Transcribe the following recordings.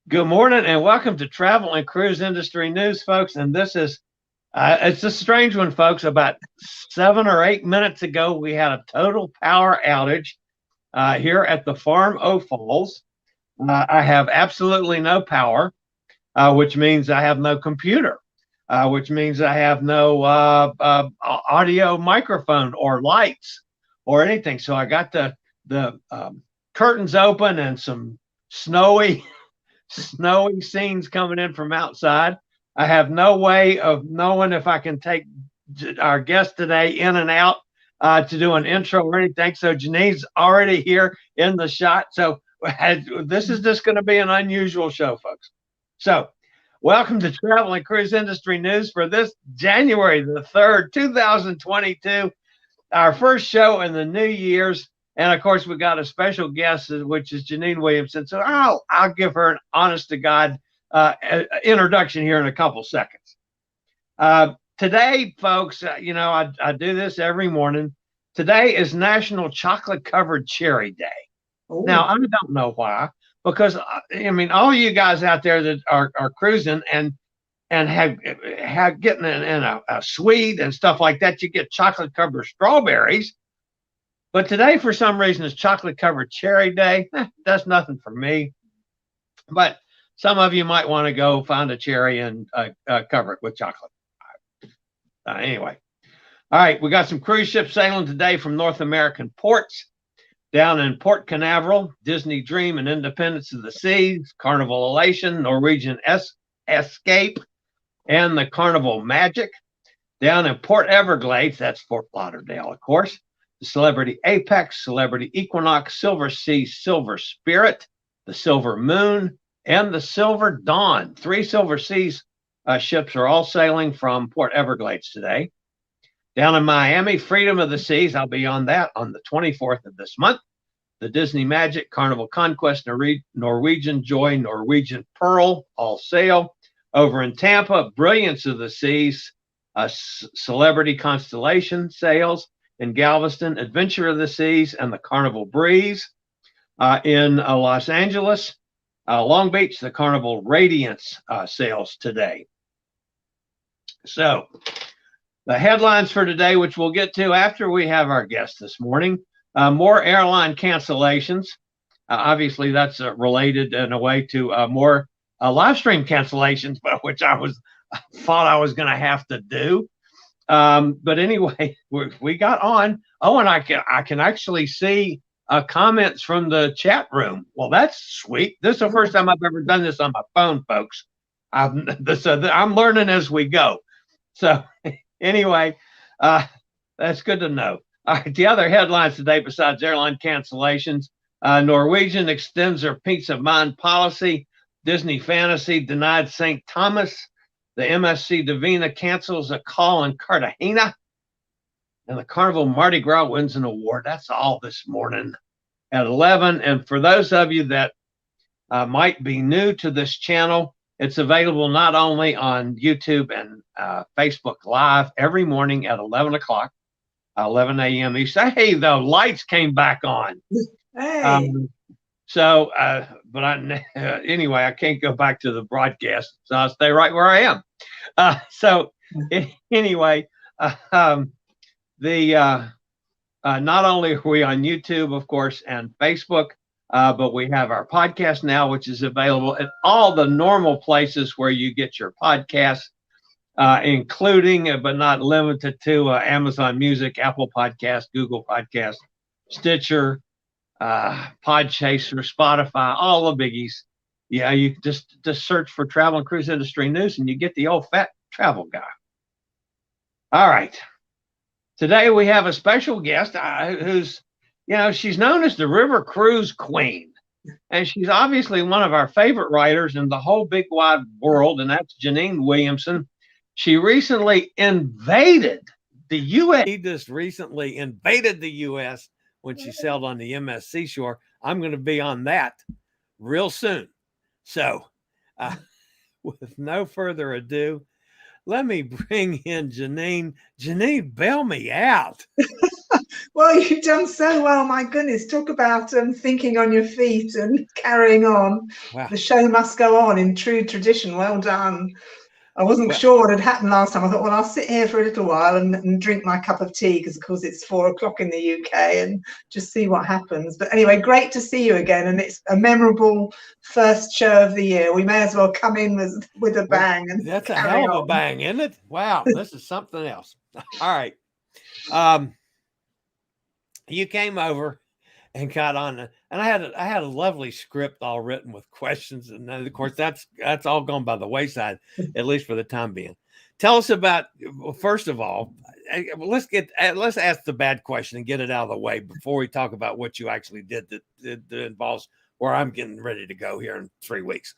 Good morning and welcome to Travel and Cruise Industry News, folks. And this is, it's a strange one, folks. About 7 or 8 minutes ago, we had a total power outage here at the Farm O Falls. I have absolutely no power, which means I have no computer, which means I have no audio microphone or lights or anything. So I got the curtains open and some snowy scenes coming in from outside. I have no way of knowing if I can take our guest today in and out to do an intro or anything. So Jeannine's already here in the shot. So this is just going to be an unusual show, folks. So welcome to Travel and Cruise Industry News for this January the 3rd, 2022, our first show in the new year's. And of course, we got a special guest, which is Jeannine Williamson. So I'll give her an honest to God introduction here in a couple seconds. Today, folks, I do this every morning. Today is National Chocolate Covered Cherry Day. Ooh. Now, I don't know why, because all you guys out there that are cruising and have getting in a suite and stuff like that, you get chocolate covered strawberries. But today, for some reason, is Chocolate Covered Cherry Day. That's nothing for me. But some of you might want to go find a cherry and cover it with chocolate. Anyway. All right, we got some cruise ships sailing today from North American ports. Down in Port Canaveral, Disney Dream and Independence of the Seas, Carnival Elation, Norwegian Escape, and the Carnival Magic. Down in Port Everglades, that's Fort Lauderdale, of course. The Celebrity Apex, Celebrity Equinox, Silversea, Silver Spirit, the Silver Moon, and the Silver Dawn. 3 Silverseas ships are all sailing from Port Everglades today. Down in Miami, Freedom of the Seas, I'll be on that on the 24th of this month. The Disney Magic, Carnival Conquest, Norwegian Joy, Norwegian Pearl, all sail. Over in Tampa, Brilliance of the Seas, Celebrity Constellation sails. In Galveston, Adventure of the Seas and the Carnival Breeze. In Los Angeles, Long Beach, the Carnival Radiance sails today. So the headlines for today, which we'll get to after we have our guest this morning, more airline cancellations. Obviously, that's related in a way to more live stream cancellations, which I thought I was going to have to do. But anyway, we got on. Oh, and I can actually see comments from the chat room. Well, that's sweet. This is the first time I've ever done this on my phone, folks. I'm learning as we go. So anyway, that's good to know. All right, the other headlines today, besides airline cancellations, Norwegian extends their peace of mind policy. Disney Fantasy denied St. Thomas. The MSC Divina cancels a call in Cartagena. And the Carnival Mardi Gras wins an award. That's all this morning at 11. And for those of you that might be new to this channel, it's available not only on YouTube and Facebook Live every morning at 11 o'clock, 11 a.m. Eastern. Hey, the lights came back on. Hey. Anyway, I can't go back to the broadcast, so I'll stay right where I am. Anyway, not only are we on YouTube, of course, and Facebook, but we have our podcast now, which is available at all the normal places where you get your podcasts, including but not limited to Amazon Music, Apple Podcast, Google Podcast, Stitcher, Podchaser, Spotify, all the biggies. Yeah, you just search for Travel and Cruise Industry News and you get the old fat travel guy. All right. Today we have a special guest who's, she's known as the River Cruise Queen. And she's obviously one of our favorite writers in the whole big wide world, and that's Jeannine Williamson. She recently invaded the U.S. She just recently invaded the U.S. when she sailed on the MSC Seashore. I'm going to be on that real soon. So with no further ado, let me bring in Jeannine. Jeannine, bail me out. Well, you've done so well. My goodness, talk about thinking on your feet and carrying on. Wow. The show must go on in true tradition. Well done. I wasn't Well, sure what had happened last time. I thought, well, I'll sit here for a little while and drink my cup of tea because, of course, it's 4 o'clock in the UK and just see what happens. But anyway, great to see you again. And it's a memorable first show of the year. We may as well come in with a bang and that's a carry hell of on. a bang, isn't it? Wow, this is something else. All right. You came over and got on, and I had a lovely script all written with questions, and then, of course, that's all gone by the wayside, at least for the time being. Tell us about, well, first of all, let's ask the bad question and get it out of the way before we talk about what you actually did that involves where I'm getting ready to go here in 3 weeks.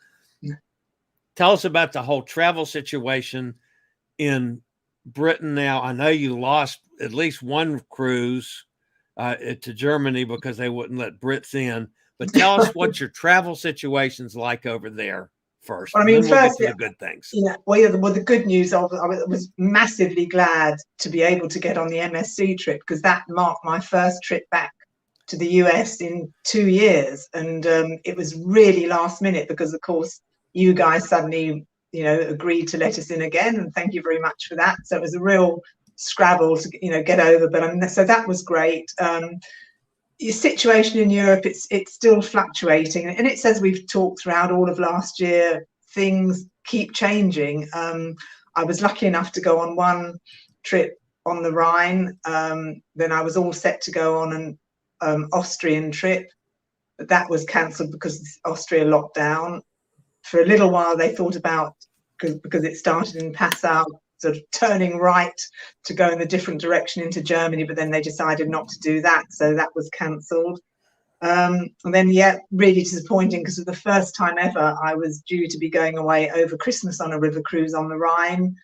Tell us about the whole travel situation in Britain now. I know you lost at least one cruise to Germany because they wouldn't let Brits in. But tell us what your travel situation's like over there first. Well, I mean, and then we'll first, get to the good things. well, the good news of I was massively glad to be able to get on the MSC trip because that marked my first trip back to the US in 2 years, and it was really last minute because, of course, you guys suddenly, agreed to let us in again, and thank you very much for that. So it was a real scrabble to get over, but so that was great. Your situation in Europe, it's still fluctuating, and it's, as we've talked throughout all of last year, things keep changing. I was lucky enough to go on one trip on the Rhine. Then I was all set to go on an Austrian trip, but that was cancelled because Austria locked down. For a little while, they thought about, because it started in Passau, sort of turning right to go in a different direction into Germany, but then they decided not to do that, so that was cancelled. And then, really disappointing because for the first time ever, I was due to be going away over Christmas on a river cruise on the Rhine.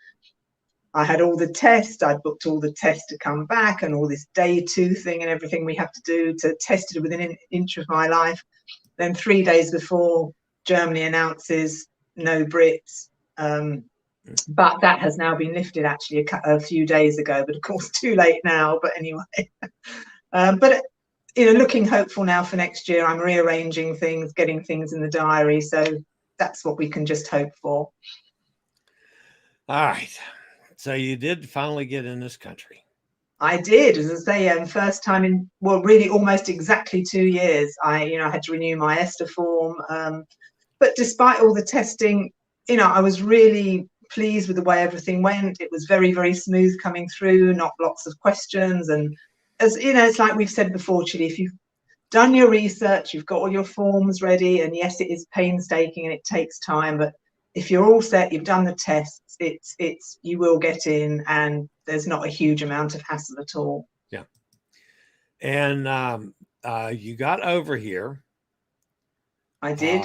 I had all the tests, I'd booked all the tests to come back and all this day 2 thing and everything we have to do to test it within an inch of my life. Then 3 days before, Germany announces no Brits. But that has now been lifted actually a few days ago, but of course too late now. But anyway, but looking hopeful now for next year. I'm rearranging things, getting things in the diary, so that's what we can just hope for. All right, so you did finally get in this country. I did, as I say, first time in, well, really almost exactly 2 years. I had to renew my ESTA form, but despite all the testing, I was really pleased with the way everything went. It was very, very smooth coming through, not lots of questions. And as it's like we've said before, Chillie, if you've done your research, you've got all your forms ready, and yes, it is painstaking and it takes time, but if you're all set, you've done the tests, it's you will get in, and there's not a huge amount of hassle at all. Yeah. And you got over here. I did.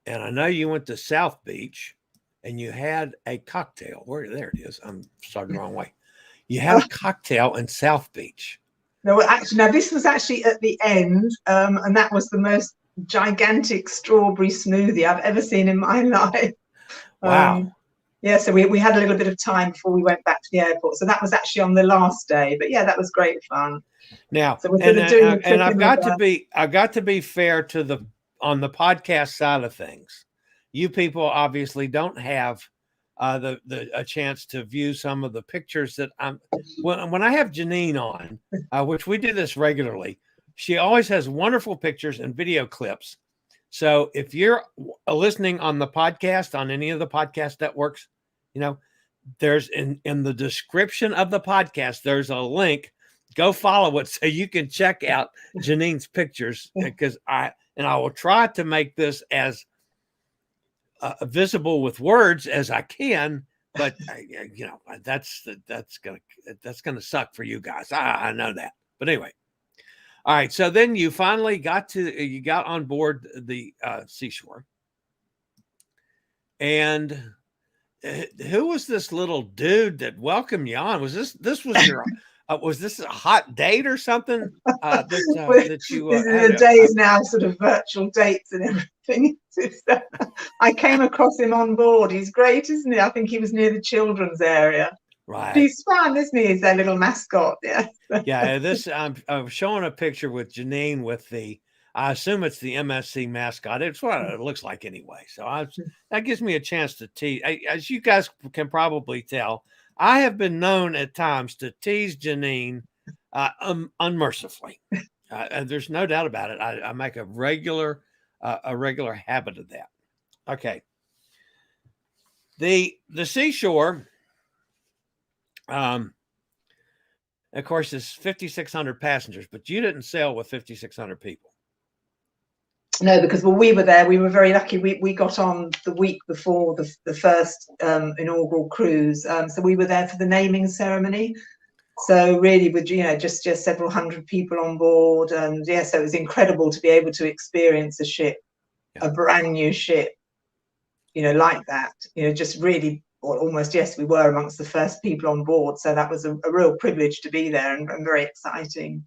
And I know you went to South Beach and you had a cocktail. There it is. I'm starting the wrong way. You had a cocktail in South Beach. No, actually, now this was actually at the end, and that was the most gigantic strawberry smoothie I've ever seen in my life. Wow. Yeah, so we had a little bit of time before we went back to the airport. So that was actually on the last day. But yeah, that was great fun. Now, so and I've got to be fair to on the podcast side of things. You people obviously don't have a chance to view some of the pictures that when I have Jeannine on, which we do this regularly, she always has wonderful pictures and video clips. So if you're listening on the podcast, on any of the podcast networks, there's in the description of the podcast, there's a link. Go follow it so you can check out Jeannine's pictures, because I will try to make this as visible with words as I can, but that's gonna suck for you guys. I know that, but anyway. All right, so then you finally got on board the Seashore, and who was this little dude that welcomed you on? Was this a hot date or something? That you these are the days now, sort of virtual dates and everything. I came across him on board. He's great, isn't he? I think he was near the children's area. Right. He's fun, isn't he? He's their little mascot. Yeah. Yeah. This I'm showing a picture with Jeannine with the. I assume it's the MSC mascot. It's what it looks like anyway. So that gives me a chance to tease. As you guys can probably tell, I have been known at times to tease Jeannine unmercifully. There's no doubt about it. I make a regular habit of that. Okay. The Seashore, of course, is 5,600 passengers, but you didn't sail with 5,600 people. No, because when we were there, we were very lucky. We got on the week before the first inaugural cruise, so we were there for the naming ceremony. So really, with just several hundred people on board, and yeah, so it was incredible to be able to experience a ship, a brand new ship, like that. Just really, or almost, yes, we were amongst the first people on board. So that was a real privilege to be there, and very exciting.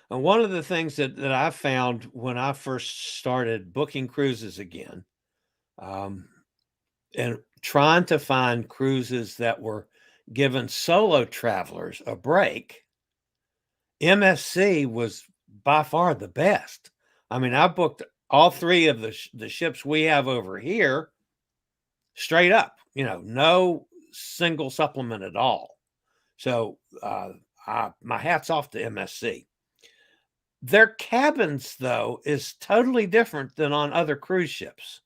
And one of the things that I found when I first started booking cruises again, and trying to find cruises that were giving solo travelers a break, MSC was by far the best. I mean, I booked all three of the ships we have over here straight up, no single supplement at all. So my hat's off to MSC. Their cabins, though, is totally different than on other cruise ships.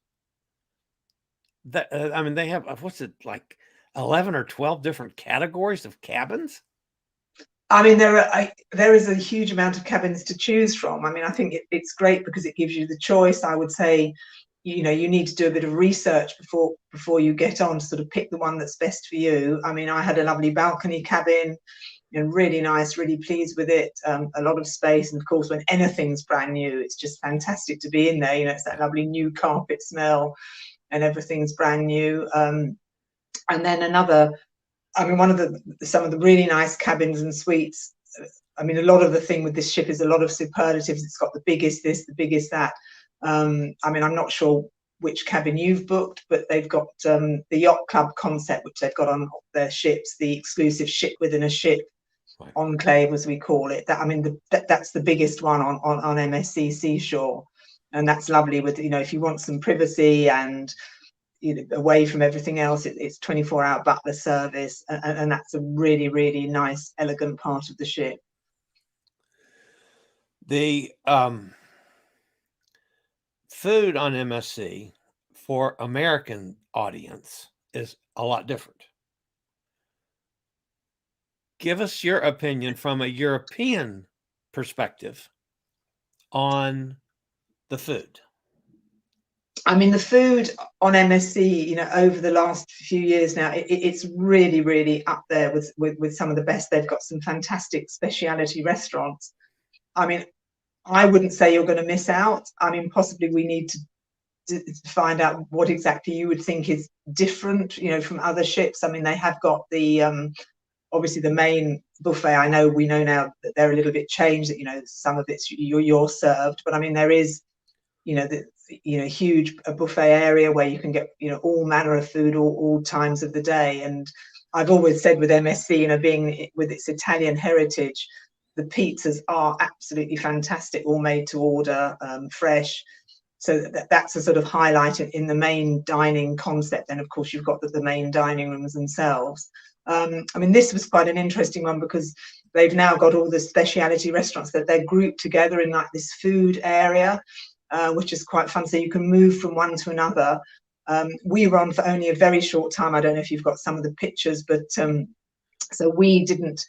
I mean, they have, what's it, like 11 or 12 different categories of cabins? I mean, there is a huge amount of cabins to choose from. I mean, I think it's great because it gives you the choice. I would say, you need to do a bit of research before you get on to sort of pick the one that's best for you. I mean, I had a lovely balcony cabin, really nice, really pleased with it. A lot of space, and of course, when anything's brand new, it's just fantastic to be in there. It's that lovely new carpet smell, and everything's brand new. And then one of some of the really nice cabins and suites. I mean, a lot of the thing with this ship is a lot of superlatives. It's got the biggest this, the biggest that. I mean, I'm not sure which cabin you've booked, but they've got the yacht club concept, which they've got on their ships, the exclusive ship within a ship, right, enclave, as we call it. That's the biggest one on MSC Seashore, and that's lovely. With if you want some privacy and away from everything else, it's 24-hour butler service, and that's a really, really nice, elegant part of the ship. The food on MSC for American audience is a lot different. Give us your opinion from a European perspective on the food. I mean, the food on MSC, over the last few years now, it's really, really up there with some of the best. They've got some fantastic specialty restaurants. I mean, I wouldn't say you're going to miss out. I mean, possibly we need to find out what exactly you would think is different, from other ships. I mean, they have got the obviously the main buffet. We know now that they're a little bit changed. That some of it's you're served, but I mean there is huge buffet area where you can get all manner of food all times of the day. And I've always said with MSC, being with its Italian heritage, the pizzas are absolutely fantastic, all made to order, fresh. So that's a sort of highlight in the main dining concept. And of course, you've got the main dining rooms themselves. I mean, this was quite an interesting one because they've now got all the specialty restaurants that they're grouped together in like this food area, which is quite fun. So you can move from one to another. We were on for only a very short time. I don't know if you've got some of the pictures, but so we didn't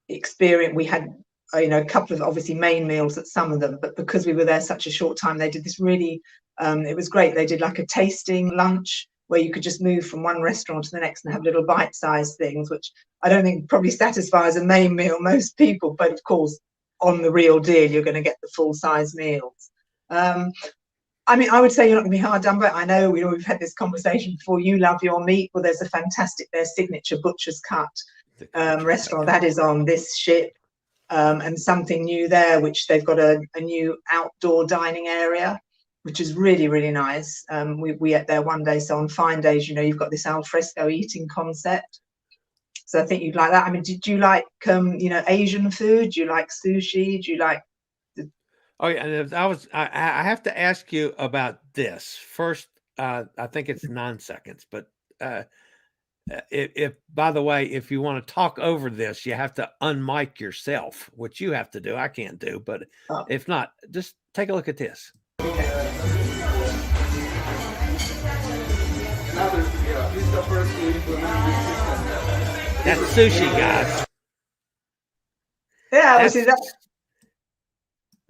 experience. We had a couple of obviously main meals at some of them, but because we were there such a short time, they did this really. It was great. They did like a tasting lunch where you could just move from one restaurant to the next and have little bite-sized things, which I don't think probably satisfies a main meal most people. But of course, on the real deal, you're going to get the full-size meals. I mean, I would say you're not going to be hard done, but I know we've had this conversation before. You love your meat. Well, there's their signature butcher's cut restaurant that is on this ship, and something new there, which they've got a new outdoor dining area, which is really, really nice. We ate there one day. So on fine days, you've got this al fresco eating concept. So I think you'd like that. I mean, did you like you know, Asian food? Do you like sushi? Do you like Oh yeah, and I have to ask you about this first. I think it's 9 seconds, but if by the way, if you want to talk over this, you have to unmic yourself, which you have to do. I can't do, but if not, just take a look at this. That's sushi, guys. Yeah, obviously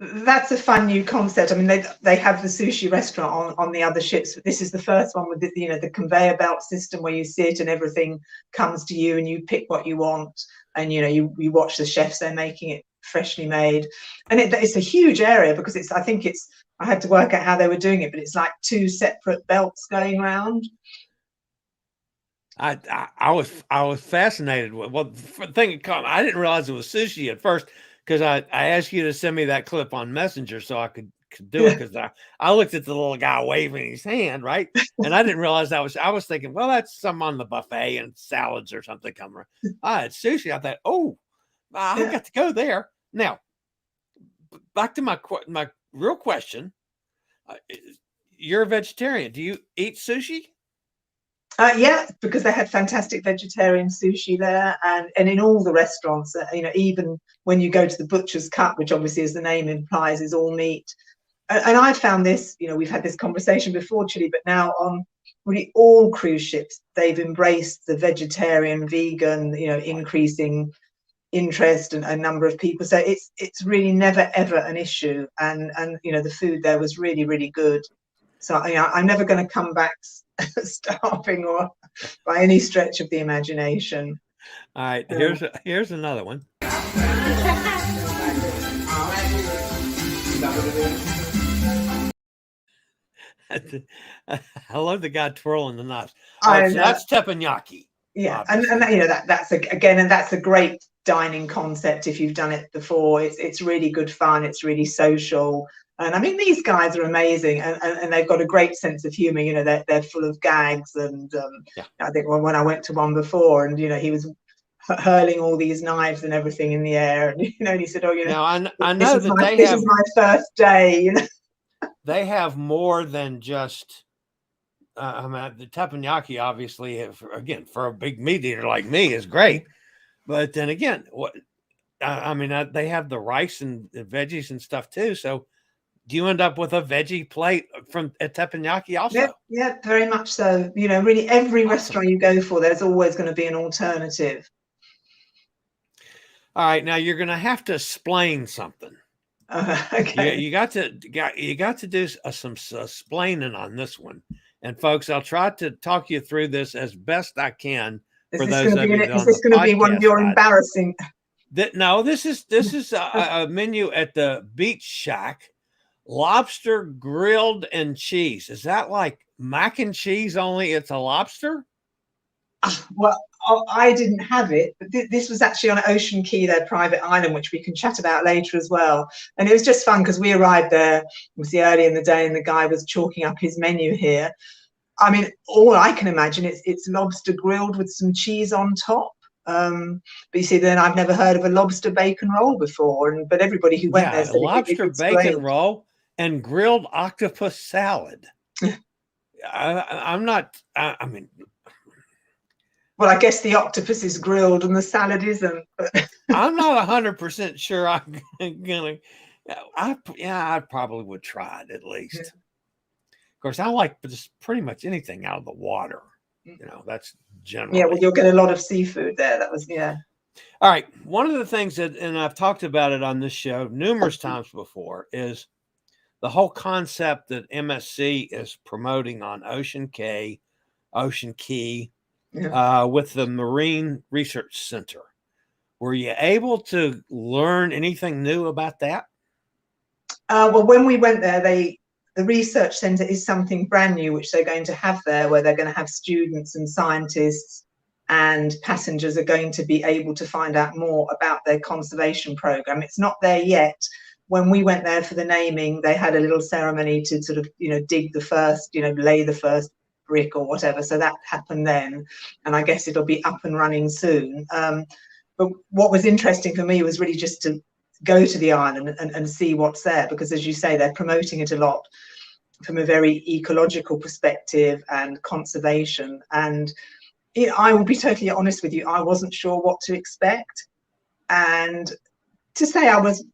that's a fun new concept. I mean, they have the sushi restaurant on the other ships, but this is the first one with the, you know, the conveyor belt system where you sit and everything comes to you and you pick what you want, and you know, you watch the chefs, they're making it freshly made, and it's a huge area because I had to work out how they were doing it, but it's like 2 separate belts going around. I was fascinated with, well, the thing I didn't realize it was sushi at first, because I asked you to send me that clip on Messenger so I could do it, because I looked at the little guy waving his hand, right, and I didn't realize I was thinking, well, that's some on the buffet and salads or something coming around. It's sushi. I thought, oh, I got to go there. Now back to my real question. You're a vegetarian. Do you eat sushi? Yeah, because they had fantastic vegetarian sushi there, and in all the restaurants, you know, even when you go to the butcher's cut, which obviously, as the name implies, is all meat. And I found this, you know, we've had this conversation before, Chillie, but now on really all cruise ships, they've embraced the vegetarian, vegan, you know, increasing interest and a number of people. So it's really never ever an issue, and you know, the food there was really, really good. So you know, I'm never going to come back starving or by any stretch of the imagination. All right, here's another one. I love the guy twirling the knots. So that's teppanyaki. Yeah, and you know, that's a great dining concept if you've done it before. It's really good fun. It's really social. And I mean, these guys are amazing, and they've got a great sense of humor. You know, they're full of gags, and I think when I went to one before, and you know, he was hurling all these knives and everything in the air, and you know, and he said, "Oh, you know, now I know that this is my first day." You know, they have more than just. I mean, the teppanyaki, obviously, again, for a big meat eater like me, is great. But then again, I mean, they have the rice and the veggies and stuff too. So, do you end up with a veggie plate from a teppanyaki also? Yeah, very much so. You know, really every restaurant you go for, there's always going to be an alternative. All right, now you're going to have to explain something. Okay. You got to do some explaining on this one. And folks, I'll try to talk you through this as best I can. Is this going to be one of your embarrassing? No, this is a menu at the Beach Shack. Lobster grilled and cheese. Is that like mac and cheese, only it's a lobster? Well, I didn't have it, but this was actually on Ocean Key, their private island, which we can chat about later as well. And it was just fun because we arrived there, it was early in the day, and the guy was chalking up his menu here. I mean, all I can imagine it's lobster grilled with some cheese on top. But you see, then I've never heard of a lobster bacon roll before, but everybody who went there said lobster bacon roll and grilled octopus salad. I'm not. I mean. Well, I guess the octopus is grilled and the salad isn't. I'm not 100% sure I'm gonna. I probably would try it at least. Yeah. Of course, I like just pretty much anything out of the water. You know, that's generally. Yeah, well, you'll get a lot of seafood there. That was All right. One of the things that, and I've talked about it on this show numerous times before, is the whole concept that MSC is promoting on Ocean Key. With the Marine Research Center. Were you able to learn anything new about that? Well, when we went there, the research center is something brand new, which they're going to have there, where they're going to have students and scientists, and passengers are going to be able to find out more about their conservation program. It's not there yet. When we went there for the naming, they had a little ceremony to sort of, you know, dig the first, you know, lay the first brick or whatever. So that happened then, and I guess it'll be up and running soon. But what was interesting for me was really just to go to the island and see what's there, because as you say, they're promoting it a lot from a very ecological perspective and conservation. And I will be totally honest with you, I wasn't sure what to expect. And to say I was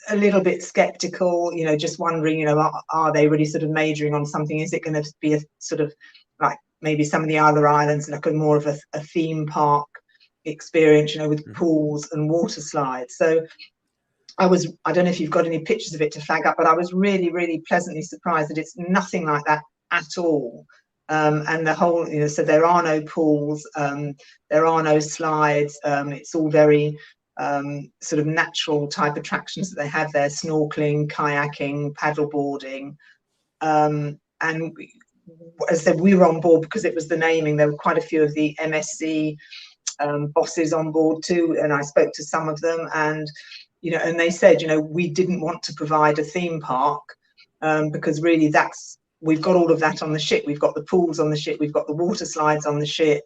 a little bit skeptical, just wondering, are they really sort of majoring on something? Is it going to be a sort of like maybe some of the other islands, like a more of a theme park experience, with pools and water slides? So I don't know if you've got any pictures of it to flag up, but I was really, really pleasantly surprised that it's nothing like that at all. And the whole, so there are no pools, there are no slides. It's all very sort of natural type attractions that they have there: snorkeling, kayaking, paddleboarding. And as I said, we were on board because it was the naming. There were quite a few of the MSC bosses on board too, and I spoke to some of them, and and they said, we didn't want to provide a theme park because really we've got all of that on the ship. We've got the pools on the ship, we've got the water slides on the ship.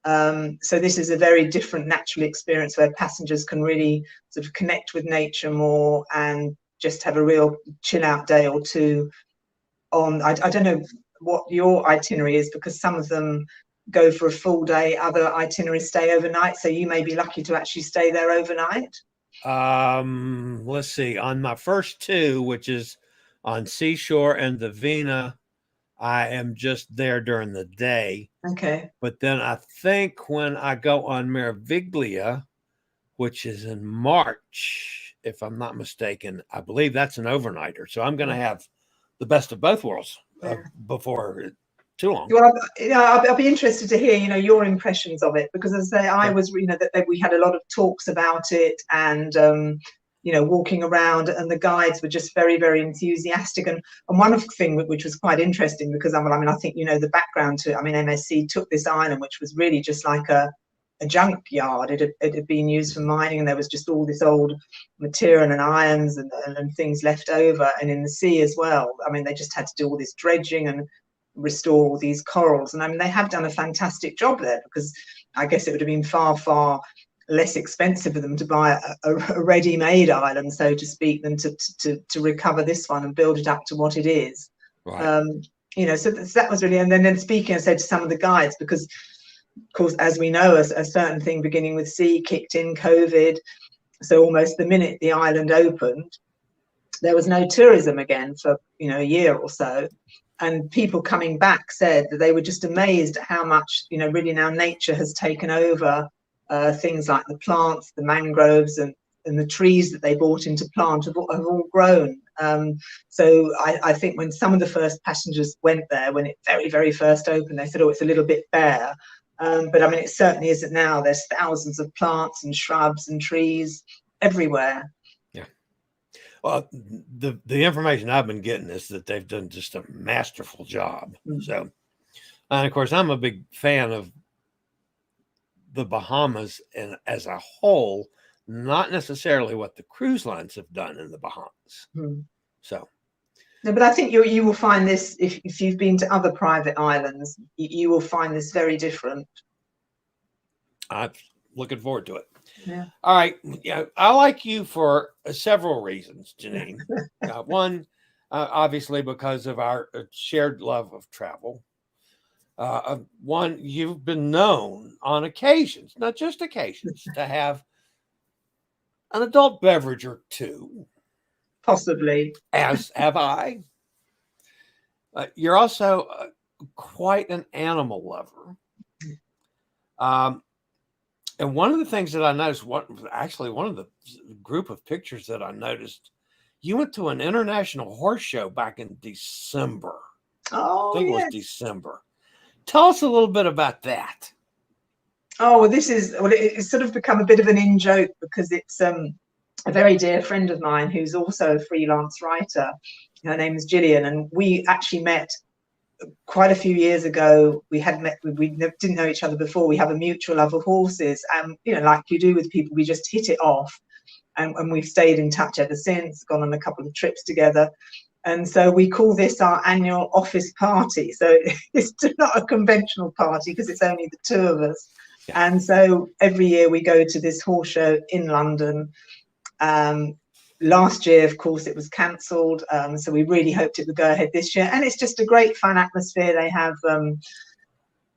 So this is a very different natural experience where passengers can really sort of connect with nature more and just have a real chill out day or two on. I don't know what your itinerary is, because some of them go for a full day, other itineraries stay overnight, so you may be lucky to actually stay there overnight. Let's see, on my first two, which is on Seashore and Divina, I am just there during the day. Okay. But then I think when I go on Meraviglia, which is in March, if I'm not mistaken, I believe that's an overnighter. So I'm going to have the best of both worlds before too long. Well, I'll be interested to hear, your impressions of it, because as I say, I was, that we had a lot of talks about it, and walking around, and the guides were just very, very enthusiastic. And one of the things which was quite interesting, because I think the background to it. MSC took this island, which was really just like a junkyard. It had been used for mining, and there was just all this old material and irons and things left over, and in the sea as well. They just had to do all this dredging and restore all these corals, and they have done a fantastic job there, because I guess it would have been far, far less expensive for them to buy a ready-made island, so to speak, than to recover this one and build it up to what it is. Right. So that was really. And then speaking, I said to some of the guides, because of course, as we know, a certain thing beginning with C kicked in, COVID. So almost the minute the island opened, there was no tourism again for a year or so. And people coming back said that they were just amazed at how much, really now nature has taken over things like the plants, the mangroves, and the trees that they bought into plant have all grown. So I think when some of the first passengers went there, when it very, very first opened, they said, oh, it's a little bit bare. But it certainly isn't now. There's thousands of plants and shrubs and trees everywhere. Well, the information I've been getting is that they've done just a masterful job. Mm-hmm. So, and of course, I'm a big fan of the Bahamas and as a whole, not necessarily what the cruise lines have done in the Bahamas. Mm-hmm. So, no, but I think you will find this, if you've been to other private islands, you will find this very different. I'm looking forward to it. Yeah. All right. Yeah, I like you for several reasons, Jeannine. One, obviously, because of our shared love of travel. One, you've been known on occasions, not just occasions, to have an adult beverage or two. Possibly. As have I. You're also quite an animal lover. And one of the things that I noticed, one of the group of pictures that I noticed, you went to an international horse show back in December. Oh, I think it was December. Tell us a little bit about that. Oh, well, it's sort of become a bit of an in-joke, because it's a very dear friend of mine who's also a freelance writer. Her name is Gillian, and we actually met quite a few years ago. We didn't know each other before. We have a mutual love of horses, and like you do with people, we just hit it off, and we've stayed in touch ever since, gone on a couple of trips together. And so we call this our annual office party. So it's not a conventional party because it's only the two of us. Yeah. And so every year we go to this horse show in London. Last year, of course, it was cancelled. So we really hoped it would go ahead this year. And it's just a great fun atmosphere. They have a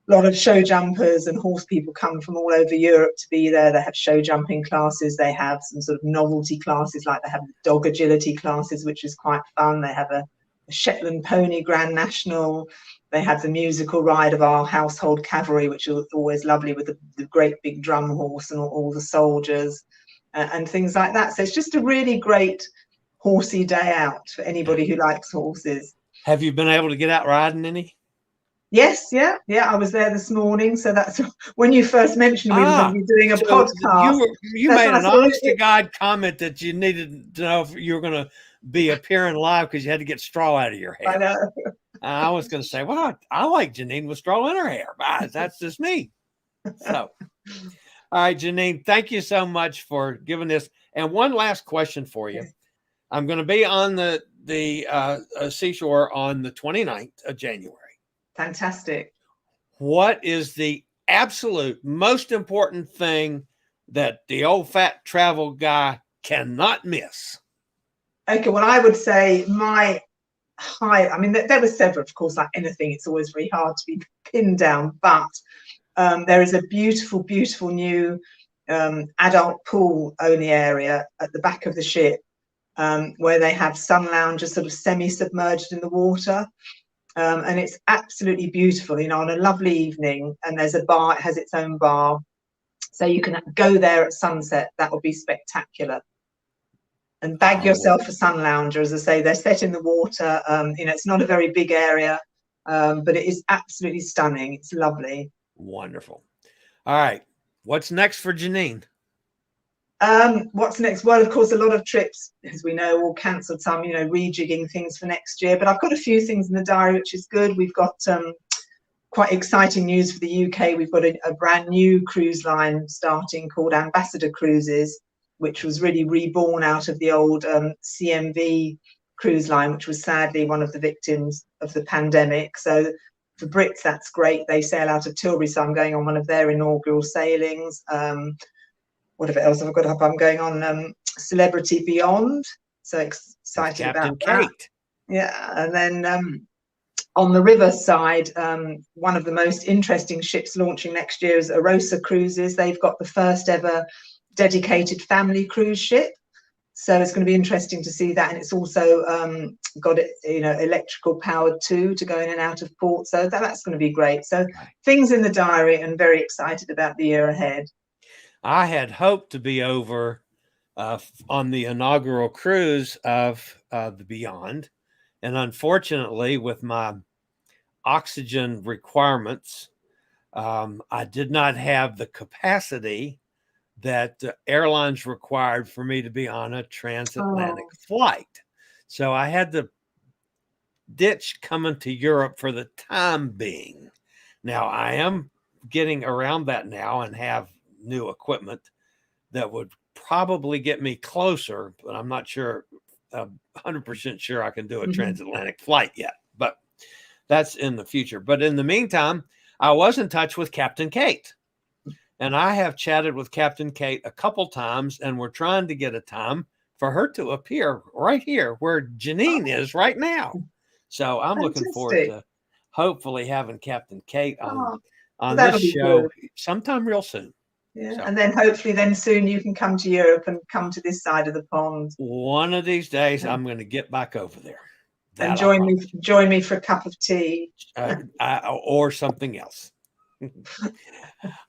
lot of show jumpers and horse people come from all over Europe to be there. They have show jumping classes. They have some sort of novelty classes, like they have dog agility classes, which is quite fun. They have a Shetland pony Grand National. They have the musical ride of our household cavalry, which is always lovely, with the great big drum horse and all the soldiers and things like that. So it's just a really great horsey day out for anybody who likes horses. Have you been able to get out riding any? Yes, yeah. I was there this morning. So that's when you first mentioned we were going to be doing a podcast. You made an honest to God comment that you needed to know if you were going to be appearing live because you had to get straw out of your hair. I know. I was going to say, well, I like Jeannine with straw in her hair. That's just me. So, all right, Jeannine, thank you so much for giving this. And one last question for you. I'm going to be on the Seashore on the 29th of January. Fantastic. What is the absolute most important thing that the old fat travel guy cannot miss? Okay, well, I would say my high, I mean, there were several, of course, like anything, it's always very hard to be pinned down, but there is a beautiful, beautiful new adult pool only area at the back of the ship where they have sun loungers sort of semi-submerged in the water. And it's absolutely beautiful, you know, on a lovely evening. And there's a bar, it has its own bar. So you can go there at sunset. That would be spectacular. And bag yourself a sun lounger. As I say, they're set in the water. You know, it's not a very big area, but it is absolutely stunning. It's lovely. Wonderful. All right. What's next for Jeannine? What's next? Well, of course, a lot of trips, as we know, all cancelled, some, you know, rejigging things for next year. But I've got a few things in the diary, which is good. We've got quite exciting news for the UK. We've got a brand new cruise line starting called Ambassador Cruises, which was really reborn out of the old CMV cruise line, which was sadly one of the victims of the pandemic. So for Brits, that's great. They sail out of Tilbury, so I'm going on one of their inaugural sailings. Whatever else have I got up? I'm going on Celebrity Beyond. So excited about that. Yeah, and then on the river side, one of the most interesting ships launching next year is Arosa Cruises. They've got the first ever dedicated family cruise ship. So it's going to be interesting to see that. And it's also got it, you know, electrical powered too, to go in and out of port. So that's going to be great. So things in the diary, and very excited about the year ahead. I had hoped to be over on the inaugural cruise of the Beyond. And unfortunately, with my oxygen requirements, I did not have the capacity that airlines required for me to be on a transatlantic flight. So I had to ditch coming to Europe for the time being. Now, I am getting around that now and have new equipment that would probably get me closer, but I'm not sure, 100% sure I can do a transatlantic flight yet, but that's in the future. But in the meantime, I was in touch with Captain Kate, and I have chatted with Captain Kate a couple times, and we're trying to get a time for her to appear right here where Jeannine is right now. So I'm looking forward to hopefully having Captain Kate on this show sometime real soon. Yeah, so. And then hopefully then soon you can come to Europe and come to this side of the pond. One of these days, I'm going to get back over there. And join me for a cup of tea. Or something else.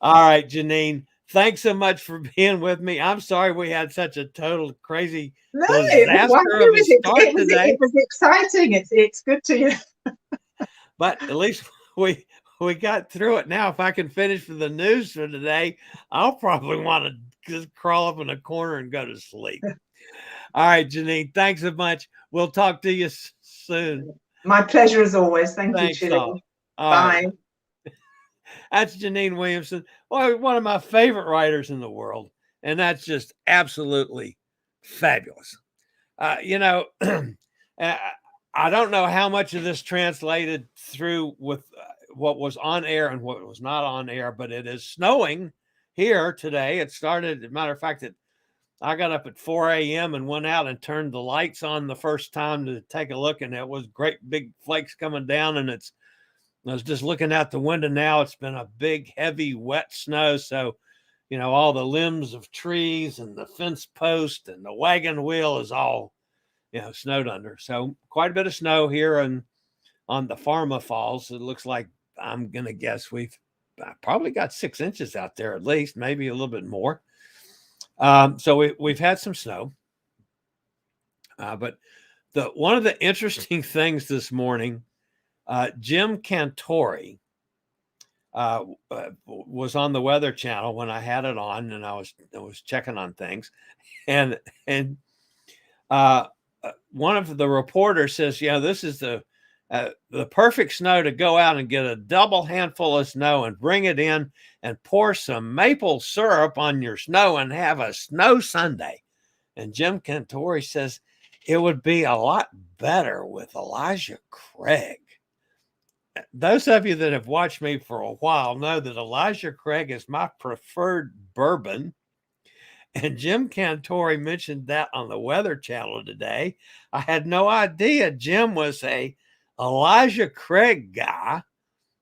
All right, Jeannine, thanks so much for being with me. I'm sorry we had such a total crazy disaster of a start today. It was exciting. It's good to you. But at least we got through it. Now, if I can finish for the news for today, I'll probably want to just crawl up in a corner and go to sleep. All right, Jeannine, thanks so much. We'll talk to you soon. My pleasure as always. Thanks you, Chillie. Bye. Right. That's Jeannine Williamson, one of my favorite writers in the world. And that's just absolutely fabulous. You know, I don't know how much of this translated through with what was on air and what was not on air, but it is snowing here today. It started, as a matter of fact, I got up at 4 a.m. and went out and turned the lights on the first time to take a look, and it was great big flakes coming down. And I was just looking out the window now. It's been a big, heavy, wet snow. So, all the limbs of trees and the fence post and the wagon wheel is all, snowed under. So quite a bit of snow here on the Pharma Falls. It looks like, I'm going to guess we've probably got 6 inches out there at least, maybe a little bit more. So we've had some snow. But one of the interesting things this morning, Jim Cantori was on the Weather Channel when I had it on, and I was checking on things, and one of the reporters says, this is the perfect snow to go out and get a double handful of snow and bring it in and pour some maple syrup on your snow and have a snow sundae. And Jim Cantori says it would be a lot better with Elijah Craig. Those of you that have watched me for a while know that Elijah Craig is my preferred bourbon. And Jim Cantori mentioned that on the Weather Channel today. I had no idea Jim was a Elijah Craig guy.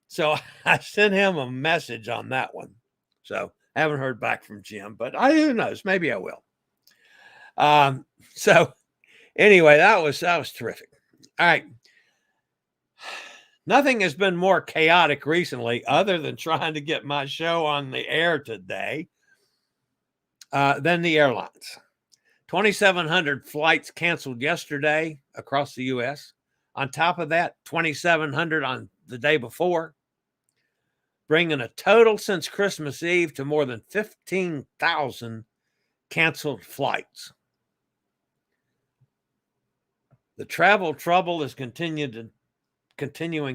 So I sent him a message on that one. So I haven't heard back from Jim, but who knows? Maybe I will. So anyway, that was terrific. All right. Nothing has been more chaotic recently other than trying to get my show on the air today. Than the airlines. 2,700 flights canceled yesterday across the U.S. On top of that, 2,700 on the day before, bringing a total since Christmas Eve to more than 15,000 canceled flights. The travel trouble is continuing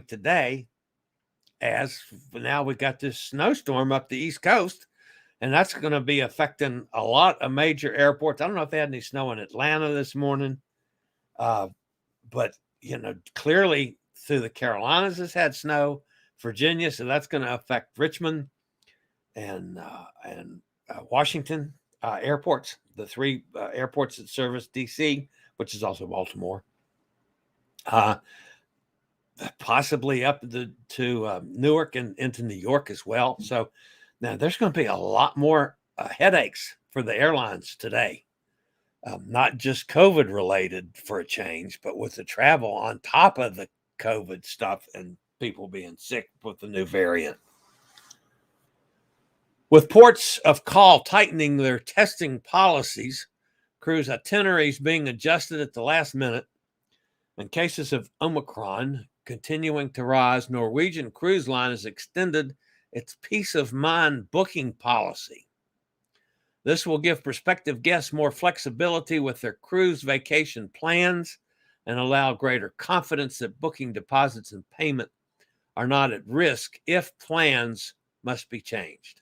today, as now we got this snowstorm up the East Coast. And that's going to be affecting a lot of major airports. I don't know if they had any snow in Atlanta this morning. But, clearly through the Carolinas has had snow, Virginia. So that's going to affect Richmond and Washington airports, the 3 airports that service D.C., which is also Baltimore. Possibly up to Newark and into New York as well. So now there's going to be a lot more headaches for the airlines today, not just COVID related for a change, but with the travel on top of the COVID stuff and people being sick with the new variant. With ports of call tightening their testing policies, cruise itineraries being adjusted at the last minute, and cases of Omicron continuing to rise, Norwegian Cruise Line has extended its peace of mind booking policy. This will give prospective guests more flexibility with their cruise vacation plans and allow greater confidence that booking deposits and payment are not at risk if plans must be changed.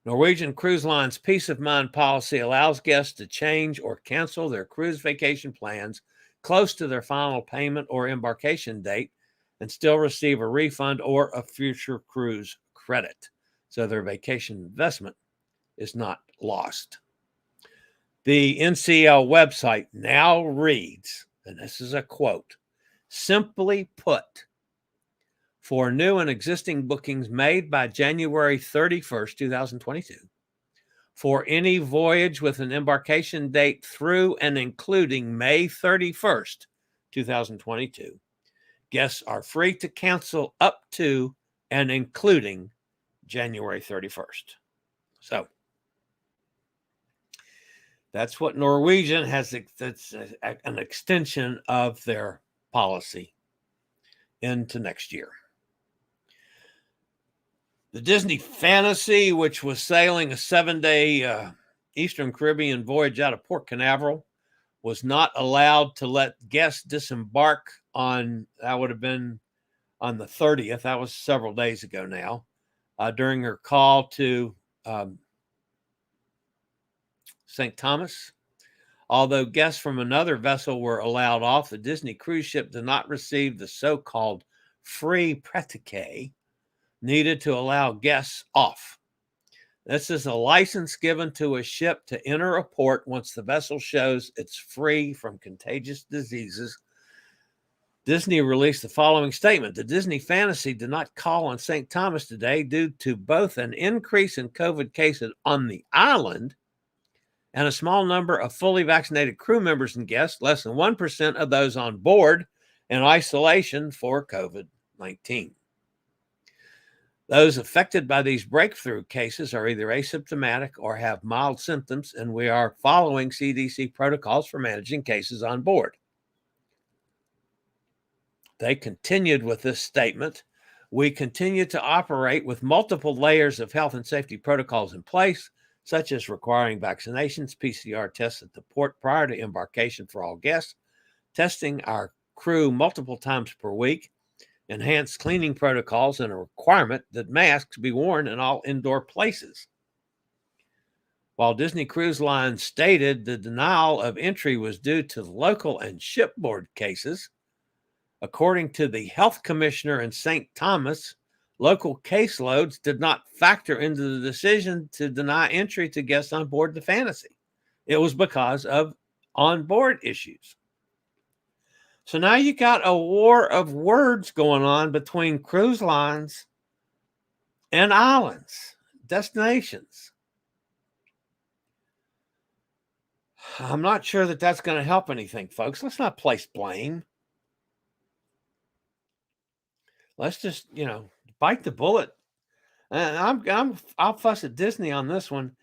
Norwegian Cruise Line's peace of mind policy allows guests to change or cancel their cruise vacation plans close to their final payment or embarkation date and still receive a refund or a future cruise credit. So their vacation investment is not lost. The NCL website now reads, and this is a quote, "Simply put, for new and existing bookings made by January 31st, 2022, for any voyage with an embarkation date through and including May 31st, 2022, guests are free to cancel up to and including January 31st. So that's what Norwegian has. That's an extension of their policy into next year. The Disney Fantasy, which was sailing a 7-day Eastern Caribbean voyage out of Port Canaveral, was not allowed to let guests disembark on, that would have been on the 30th. That was several days ago now, during her call to St. Thomas. Although guests from another vessel were allowed off, the Disney cruise ship did not receive the so-called free pratique needed to allow guests off. This is a license given to a ship to enter a port once the vessel shows it's free from contagious diseases. Disney released the following statement. The Disney Fantasy did not call on St. Thomas today due to both an increase in COVID cases on the island and a small number of fully vaccinated crew members and guests, less than 1% of those on board, in isolation for COVID-19. Those affected by these breakthrough cases are either asymptomatic or have mild symptoms, and we are following CDC protocols for managing cases on board. They continued with this statement. We continue to operate with multiple layers of health and safety protocols in place, such as requiring vaccinations, PCR tests at the port prior to embarkation for all guests, testing our crew multiple times per week, enhanced cleaning protocols, and a requirement that masks be worn in all indoor places. While Disney Cruise Line stated the denial of entry was due to local and shipboard cases, according to the health commissioner in St. Thomas, local caseloads did not factor into the decision to deny entry to guests on board the Fantasy. It was because of onboard issues. So now you got a war of words going on between cruise lines and islands, destinations. I'm not sure that that's going to help anything, folks. Let's not place blame. Let's just, bite the bullet. And I'll fuss at Disney on this one.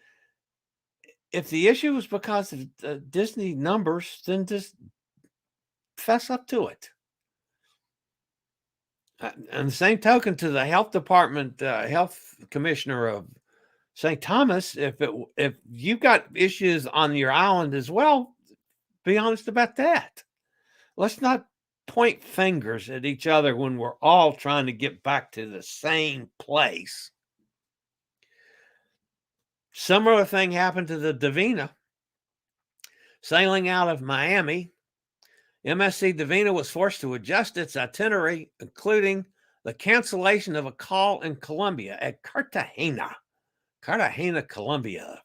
If the issue was because of Disney numbers, then just fess up to it. And the same token to the health department, health commissioner of St. Thomas, if you've got issues on your island as well, be honest about that. Let's not point fingers at each other when we're all trying to get back to the same place. Similar thing happened to the Divina. Sailing out of Miami, MSC Divina was forced to adjust its itinerary, including the cancellation of a call in Colombia at Cartagena, Colombia,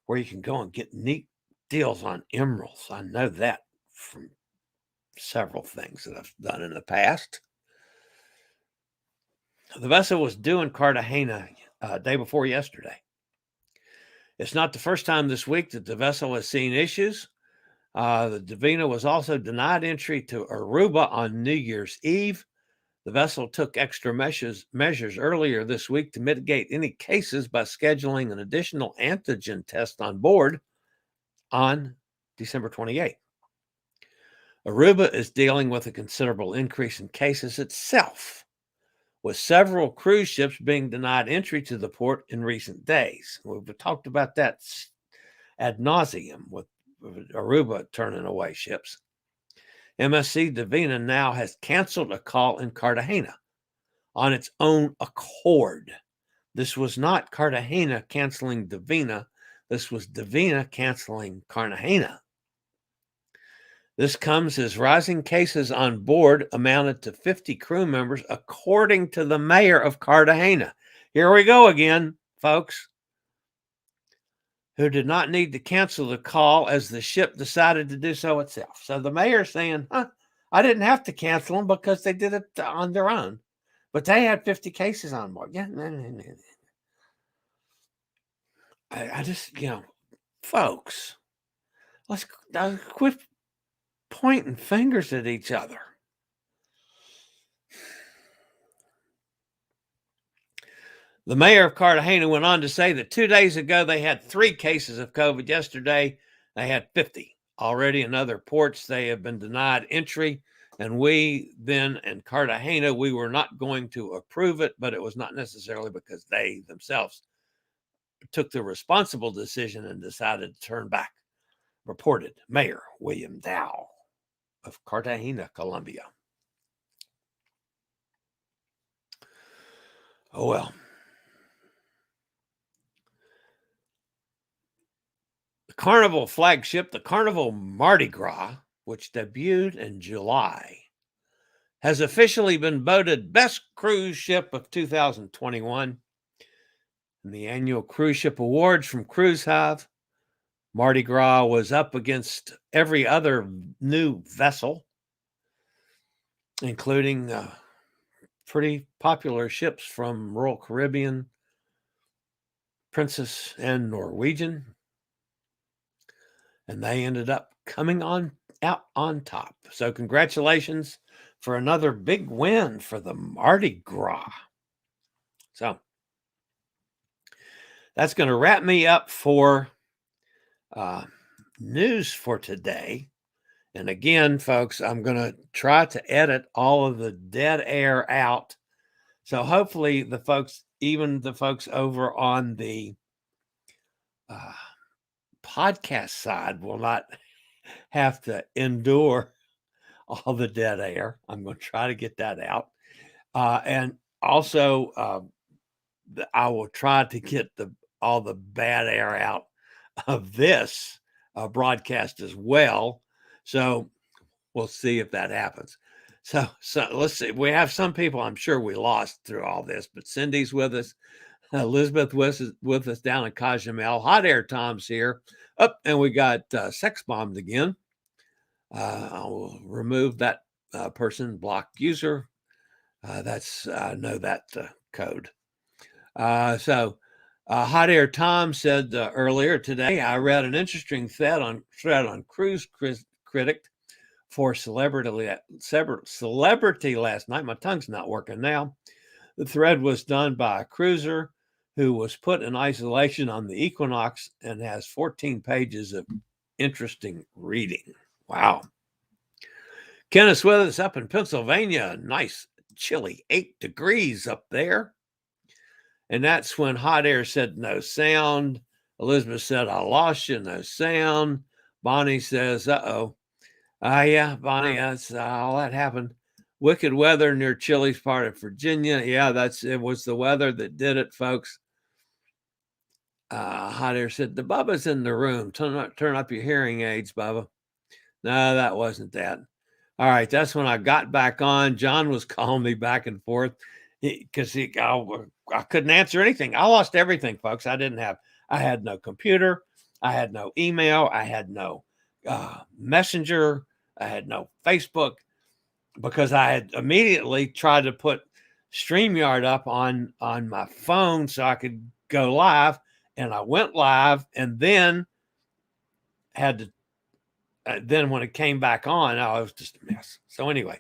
where you can go and get neat deals on emeralds. I know that from several things that I've done in the past. The vessel was due in Cartagena day before yesterday. It's not the first time this week that the vessel has seen issues. The Divina was also denied entry to Aruba on New Year's Eve. The vessel took extra measures earlier this week to mitigate any cases by scheduling an additional antigen test on board on December 28th. Aruba is dealing with a considerable increase in cases itself, with several cruise ships being denied entry to the port in recent days. We've talked about that ad nauseum with Aruba turning away ships. MSC Divina now has canceled a call in Cartagena on its own accord. This was not Cartagena canceling Divina. This was Divina canceling Cartagena. This comes as rising cases on board amounted to 50 crew members, according to the mayor of Cartagena. Here we go again, folks, who did not need to cancel the call as the ship decided to do so itself. So the mayor's saying, I didn't have to cancel them because they did it on their own. But they had 50 cases on board. Yeah, I just, folks, let's quit pointing fingers at each other. The mayor of Cartagena went on to say that 2 days ago they had 3 cases of COVID. Yesterday they had 50. Already in other ports they have been denied entry, and we then in Cartagena, we were not going to approve it, but it was not necessarily because they themselves took the responsible decision and decided to turn back, reported Mayor William Dow of Cartagena, Colombia. Oh, well. The Carnival flagship, the Carnival Mardi Gras, which debuted in July, has officially been voted Best Cruise Ship of 2021. In the annual Cruise Ship Awards from Cruise Hive, Mardi Gras was up against every other new vessel, including pretty popular ships from Royal Caribbean, Princess, and Norwegian. And they ended up coming out on top. So congratulations for another big win for the Mardi Gras. So that's going to wrap me up for news for today. And again, folks, I'm going to try to edit all of the dead air out. So hopefully the folks, even the folks over on the podcast side, will not have to endure all the dead air. I'm going to try to get that out. And also, I will try to get all the bad air out of this broadcast as well. So we'll see if that happens. So let's see. We have some people I'm sure we lost through all this, but Cindy's with us. Elizabeth with us down in Cozumel. Hot Air Tom's here. And we got sex bombed again. I will remove that person, block user. That's I know that code. So Hot Air Tom said earlier today, I read an interesting thread on Cruise Critic for celebrity last night. My tongue's not working now. The thread was done by a cruiser who was put in isolation on the Equinox and has 14 pages of interesting reading. Wow. Kenneth's with us up in Pennsylvania. Nice chilly 8 degrees up there. And that's when Hot Air said no sound. Elizabeth said, I lost you, no sound. Bonnie says, uh-oh. Yeah, Bonnie, that's all that happened. Wicked weather near Chillie's part of Virginia. Yeah, it was the weather that did it, folks. Hot Air said, the Bubba's in the room. Turn up your hearing aids, Bubba. No, that wasn't that. All right, that's when I got back on. John was calling me back and forth because I couldn't answer anything. I lost everything, folks. I had no computer. I had no email. I had no messenger. I had no Facebook because I had immediately tried to put StreamYard up on my phone so I could go live. And I went live and then had to, then when it came back on, I was just a mess. So anyway,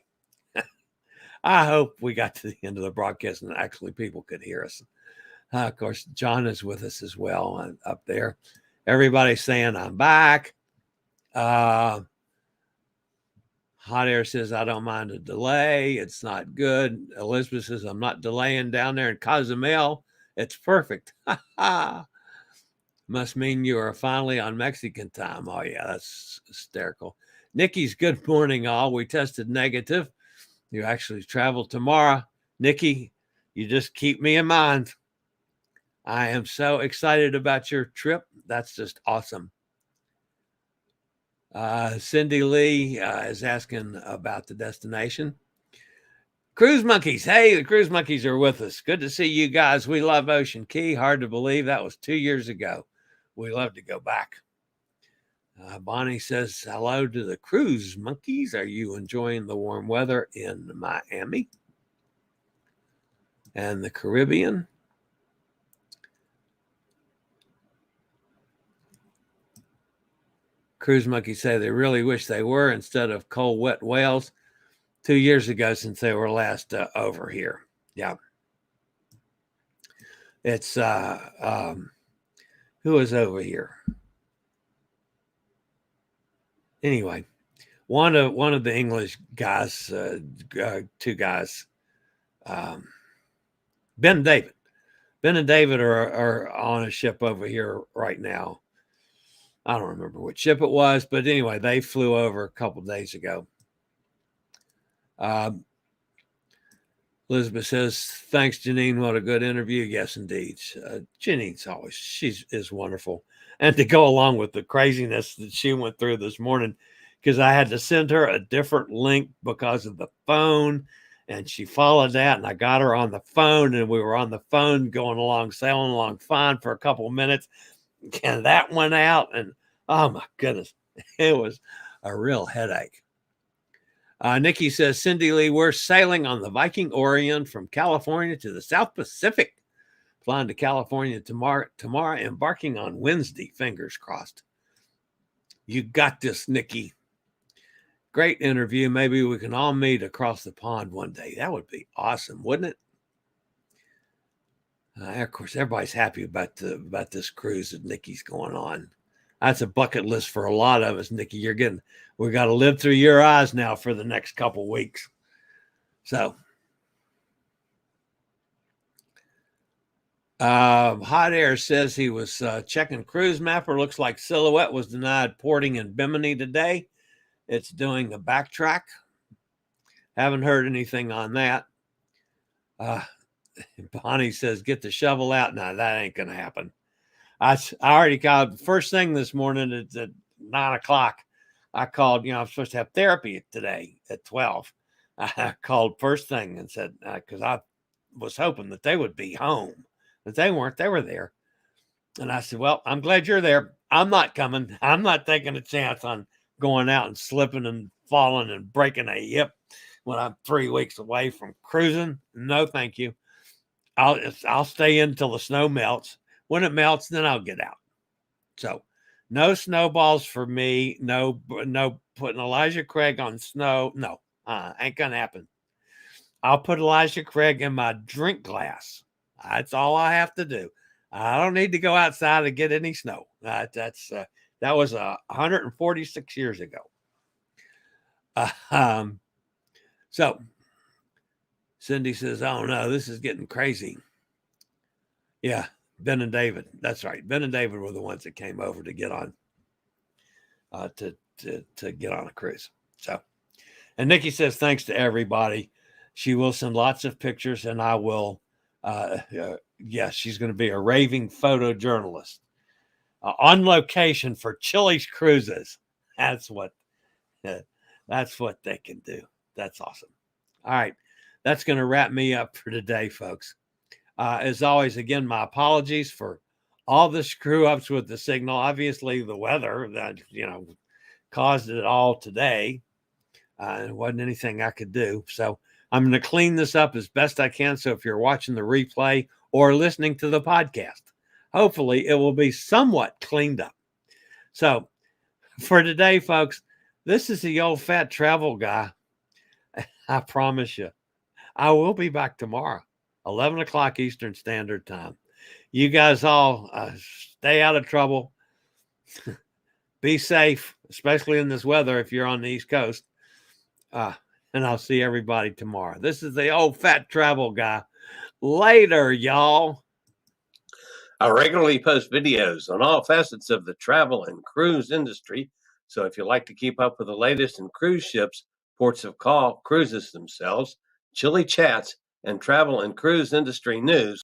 I hope we got to the end of the broadcast and actually people could hear us. Of course, John is with us as well up there. Everybody's saying I'm back. Hot Air says, I don't mind a delay. It's not good. Elizabeth says, I'm not delaying down there in Cozumel. It's perfect. Must mean you are finally on Mexican time. Oh, yeah, that's hysterical. Nikki's good morning, all. We tested negative. You actually travel tomorrow. Nikki, you just keep me in mind. I am so excited about your trip. That's just awesome. Cindy Lee is asking about the destination. Cruise Monkeys. Hey, the Cruise Monkeys are with us. Good to see you guys. We love Ocean Key. Hard to believe that was 2 years ago. We love to go back. Bonnie says, hello to the Cruise Monkeys. Are you enjoying the warm weather in Miami and the Caribbean? Cruise Monkeys say they really wish they were instead of cold, wet whales 2 years ago since they were last over here. Yeah. It's, who is over here? Anyway, one of the English guys, two guys, Ben and David. Ben and David are on a ship over here right now. I don't remember which ship it was, but anyway, they flew over a couple of days ago. Elizabeth says, thanks, Jeannine. What a good interview. Yes, indeed. Jeannine's always, is wonderful. And to go along with the craziness that she went through this morning, because I had to send her a different link because of the phone. And she followed that, and I got her on the phone, and we were on the phone going along, sailing along fine for a couple of minutes. And that went out, and oh my goodness, it was a real headache. Nikki says, Cindy Lee, we're sailing on the Viking Orion from California to the South Pacific. Flying to California tomorrow, embarking on Wednesday. Fingers crossed. You got this, Nikki. Great interview. Maybe we can all meet across the pond one day. That would be awesome, wouldn't it? Of course, everybody's happy about this cruise that Nikki's going on. That's a bucket list for a lot of us, Nikki. We got to live through your eyes now for the next couple weeks. So, Hot Air says he was checking Cruise Mapper. Looks like Silhouette was denied porting in Bimini today. It's doing a backtrack. Haven't heard anything on that. Bonnie says, get the shovel out. No, that ain't going to happen. I already called first thing this morning at 9 o'clock. I called, I'm supposed to have therapy today at 12. I called first thing and said, because I was hoping that they would be home, but they weren't. They were there. And I said, well, I'm glad you're there. I'm not coming. I'm not taking a chance on going out and slipping and falling and breaking a hip when I'm 3 weeks away from cruising. No, thank you. I'll stay in until the snow melts. When it melts, then I'll get out. So no snowballs for me. No putting Elijah Craig on snow. No, ain't going to happen. I'll put Elijah Craig in my drink glass. That's all I have to do. I don't need to go outside to get any snow. That was 146 years ago. So Cindy says, oh no, this is getting crazy. Yeah, Ben and David. That's right. Ben and David were the ones that came over to get on to get on a cruise. So, and Nikki says, thanks to everybody. She will send lots of pictures, and I will. She's going to be a raving photojournalist on location for Chillie's cruises. That's what they can do. That's awesome. All right. That's going to wrap me up for today, folks. As always, again, my apologies for all the screw ups with the signal. Obviously, the weather that, caused it all today. It wasn't anything I could do. So I'm going to clean this up as best I can. So if you're watching the replay or listening to the podcast, hopefully it will be somewhat cleaned up. So for today, folks, this is the old fat travel guy. I promise you, I will be back tomorrow, 11 o'clock Eastern Standard Time. You guys all stay out of trouble. Be safe, especially in this weather if you're on the East Coast. And I'll see everybody tomorrow. This is the old fat travel guy. Later, y'all. I regularly post videos on all facets of the travel and cruise industry. So if you like to keep up with the latest in cruise ships, ports of call, cruises themselves, Chillie chats, and travel and cruise industry news,